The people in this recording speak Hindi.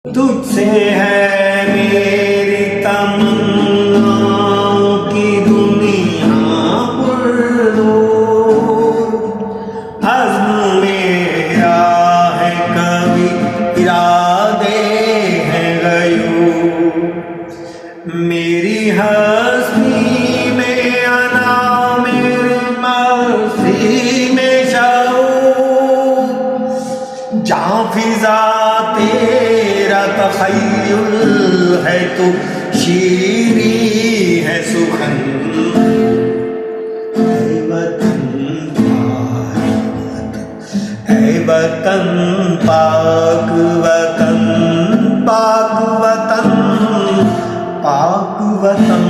तुझसे है मेरी तमन्नाओं की दुनिया पुरनूर। अज़्म मेरा है कभी इरादे हैं गयूर। मेरी हस्ती में अना मेरी मर्ज़ी में शऊर। जहाँ फिज़ा तेरा तख़य्युल है तो शीरी है सुखन। ऐ वतन पाक वतन, पाक वतन, पाक वतन।